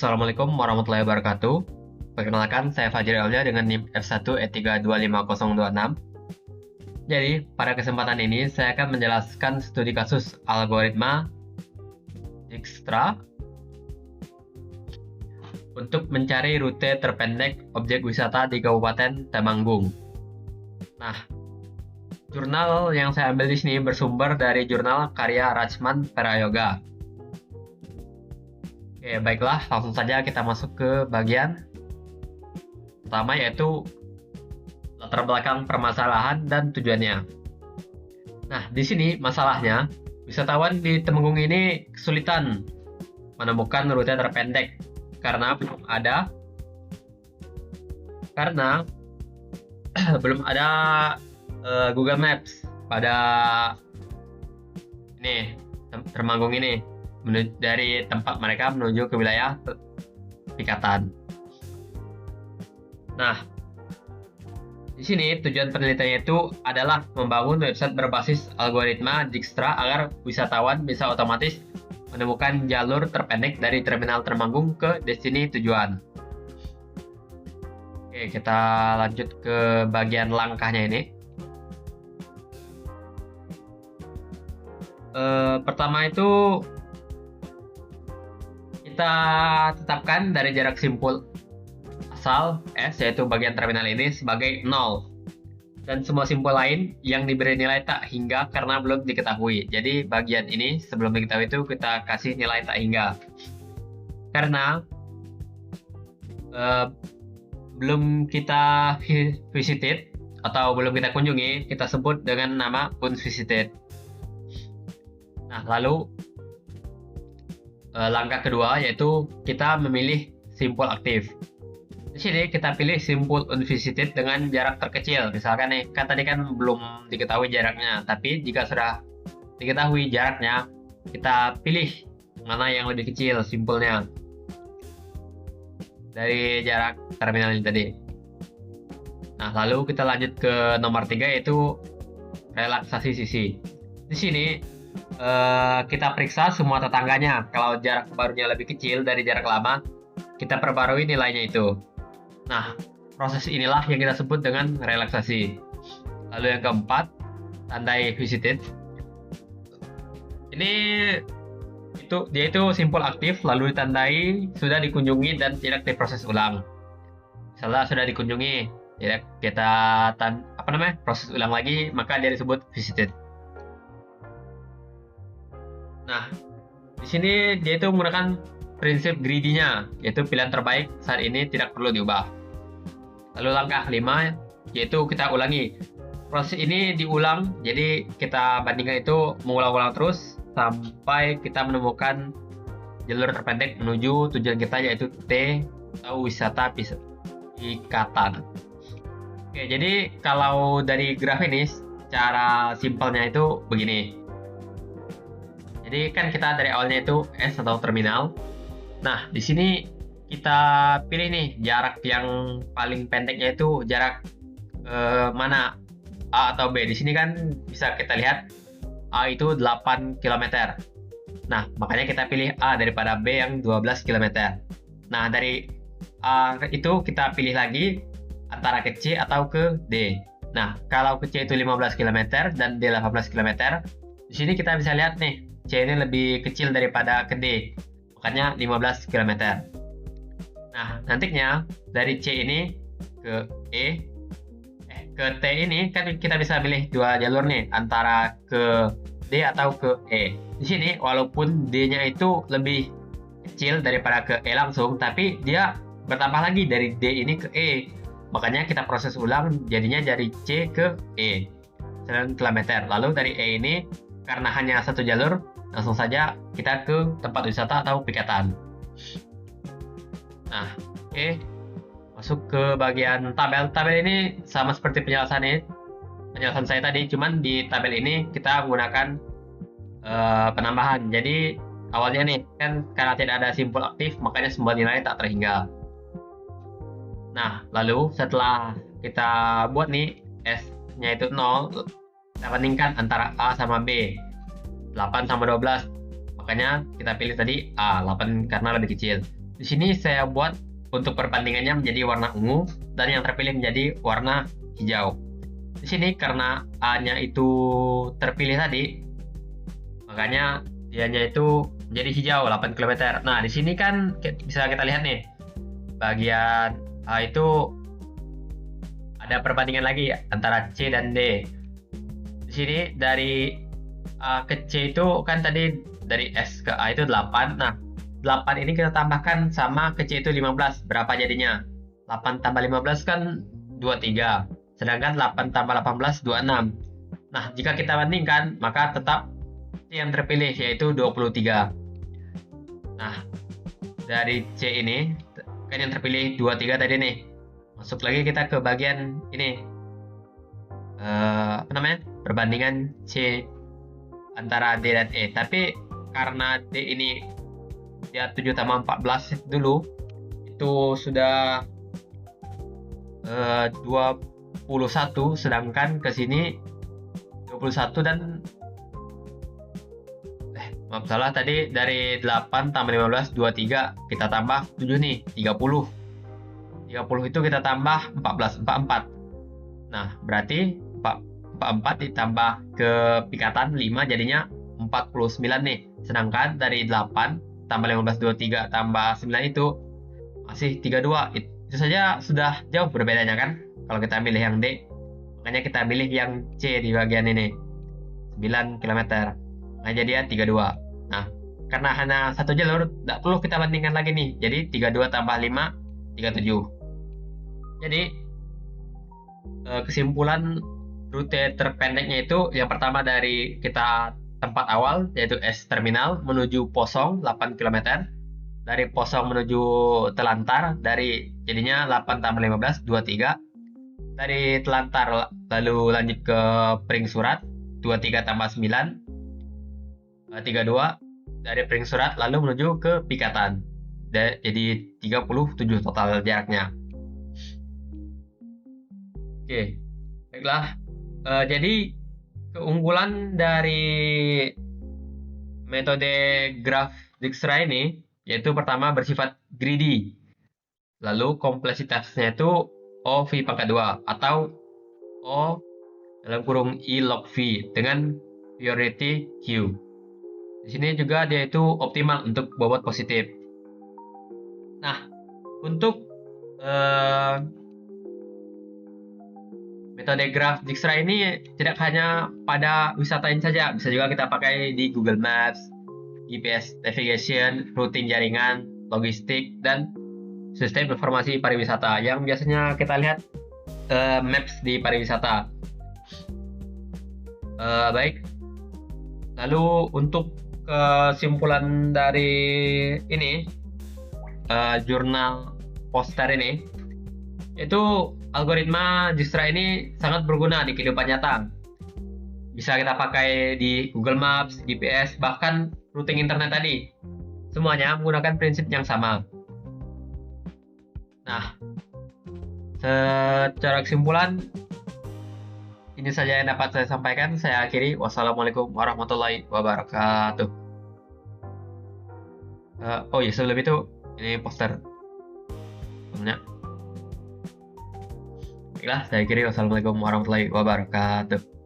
Assalamualaikum warahmatullahi wabarakatuh. Perkenalkan, saya Fajri Aulia dengan NIM F1E3255026. Jadi, pada kesempatan ini saya akan menjelaskan studi kasus algoritma Dijkstra untuk mencari rute terpendek objek wisata di Kabupaten Temanggung. Nah, jurnal yang saya ambil di sini bersumber dari jurnal karya Rachman Prayoga. Oke, baiklah, langsung saja kita masuk ke bagian pertama, yaitu latar belakang permasalahan dan tujuannya. Nah, di sini masalahnya, wisatawan di Temanggung ini kesulitan menemukan rute terpendek karena belum ada Google Maps pada ini Temanggung ini, dari tempat mereka menuju ke wilayah Pikatan. Nah, di sini tujuan penelitiannya itu adalah membangun website berbasis algoritma Dijkstra agar wisatawan bisa otomatis menemukan jalur terpendek dari terminal Temanggung ke destinasi tujuan. Oke, kita lanjut ke bagian langkahnya ini. Pertama itu kita tetapkan dari jarak simpul asal S, yaitu bagian terminal ini, sebagai 0, dan semua simpul lain yang diberi nilai tak hingga karena belum diketahui. Jadi bagian ini sebelum diketahui itu kita kasih nilai tak hingga karena belum kita visited atau belum kita kunjungi, kita sebut dengan nama unvisited. Nah, lalu langkah kedua yaitu kita memilih simpul aktif. Di sini kita pilih simpul unvisited dengan jarak terkecil. Misalkan nih, kan tadi kan belum diketahui jaraknya, tapi jika sudah diketahui jaraknya, kita pilih mana yang lebih kecil simpulnya dari jarak terminal ini tadi. Nah, lalu kita lanjut ke nomor 3, yaitu relaksasi sisi. Di sini kita periksa semua tetangganya. Kalau jarak barunya lebih kecil dari jarak lama, kita perbarui nilainya itu. Nah, proses inilah yang kita sebut dengan relaksasi. Lalu yang keempat, tandai visited. Dia itu simpul aktif lalu ditandai sudah dikunjungi dan tidak diproses ulang. Misalnya sudah dikunjungi, tidak kita proses ulang lagi, maka dia disebut visited. Nah, di sini dia itu menggunakan prinsip greedy-nya, yaitu pilihan terbaik saat ini tidak perlu diubah. Lalu langkah 5, yaitu kita ulangi. Proses ini diulang, jadi kita bandingkan itu mengulang-ulang terus sampai kita menemukan jalur terpendek menuju tujuan kita, yaitu T atau wisata Pikatan. Oke, jadi kalau dari graf ini cara simpelnya itu begini. Jadi kan kita dari awalnya itu S atau terminal. Nah, di sini kita pilih nih jarak yang paling pendeknya itu jarak mana, A atau B. Di sini kan bisa kita lihat A itu 8 km. Nah, makanya kita pilih A daripada B yang 12 km. Nah, dari A itu kita pilih lagi antara ke C atau ke D. Nah, kalau ke C itu 15 km dan D 18 km, di sini kita bisa lihat nih, C ini lebih kecil daripada ke D, makanya 15 km. Nah, nantinya dari C ini ke ke T ini kan kita bisa pilih dua jalur nih, antara ke D atau ke E. Di sini walaupun D-nya itu lebih kecil daripada ke E langsung, tapi dia bertambah lagi dari D ini ke E. Makanya kita proses ulang, jadinya dari C ke E 9 km. Lalu dari E ini karena hanya satu jalur, langsung saja kita ke tempat wisata atau Pikatan. Nah, oke. Masuk ke bagian tabel. Tabel ini sama seperti penjelasan saya tadi, cuman di tabel ini kita menggunakan penambahan. Jadi awalnya nih kan karena tidak ada simpul aktif, makanya semua nilai tak terhingga. Nah, lalu setelah kita buat nih S-nya itu 0, kita bandingkan antara A sama B. 8 sama 12, makanya kita pilih tadi A, 8 karena lebih kecil. Di sini saya buat untuk perbandingannya menjadi warna ungu dan yang terpilih menjadi warna hijau. Di sini karena A-nya itu terpilih tadi, makanya dianya itu menjadi hijau 8 km. Nah, di sini kan bisa kita lihat nih, bagian A itu ada perbandingan lagi antara C dan D. Di sini dari A ke C itu kan tadi dari S ke A itu 8. Nah, 8 ini kita tambahkan sama ke C itu 15. Berapa jadinya? 8 tambah 15 kan 23. Sedangkan 8 tambah 18, 26. Nah, jika kita bandingkan, maka tetap C yang terpilih, yaitu 23. Nah, dari C ini, kan yang terpilih 23 tadi nih. Masuk lagi kita ke bagian ini. Apa namanya? Perbandingan C antara D dan E. Tapi karena D ini dia 7 tambah 14 dulu, itu sudah 21, sedangkan ke sini 21 dan maaf salah, tadi dari 8 tambah 15 23, kita tambah 7 nih 30 itu kita tambah 14 44. Nah, berarti 44 ditambah ke pikatan 5 jadinya 49 nih. Sedangkan dari 8 tambah 15 23 tambah 9 itu masih 32. Itu saja sudah jauh berbedanya kan kalau kita milih yang D. Makanya kita milih yang C di bagian ini, 9 km. Nah, jadi 32. Nah, karena hanya satu jalur, tidak perlu kita bandingkan lagi nih. Jadi 32 tambah 5, 37. Jadi kesimpulan rute terpendeknya itu yang pertama dari kita tempat awal, yaitu S Terminal menuju Posong 8 km. Dari Posong menuju Telantar, jadinya 8 tambah 15, 23. Dari Telantar lalu lanjut ke Pring Surat, 23 tambah 9, 32. Dari Pring Surat lalu menuju ke Pikatan. Jadi 37 total jaraknya. Oke, baiklah. Jadi keunggulan dari metode graph Dijkstra ini yaitu pertama bersifat greedy. Lalu kompleksitasnya itu OV pangkat 2 atau O dalam kurung I log V dengan priority Q. Di sini juga dia itu optimal untuk bobot positif. Nah, untuk metode graph Dijkstra ini tidak hanya pada wisata ini saja, bisa juga kita pakai di Google Maps, GPS navigation, routing jaringan, logistik, dan sistem informasi pariwisata yang biasanya kita lihat maps di pariwisata. Baik, lalu untuk kesimpulan dari ini jurnal poster ini, itu algoritma Dijkstra ini sangat berguna di kehidupan nyata. Bisa kita pakai di Google Maps, GPS, bahkan routing internet tadi. Semuanya menggunakan prinsip yang sama. Nah, secara kesimpulan, ini saja yang dapat saya sampaikan. Saya akhiri. Wassalamualaikum warahmatullahi wabarakatuh. Oh ya, sebelum itu, ini poster. Baiklah, saya akhiri. Wassalamualaikum warahmatullahi wabarakatuh.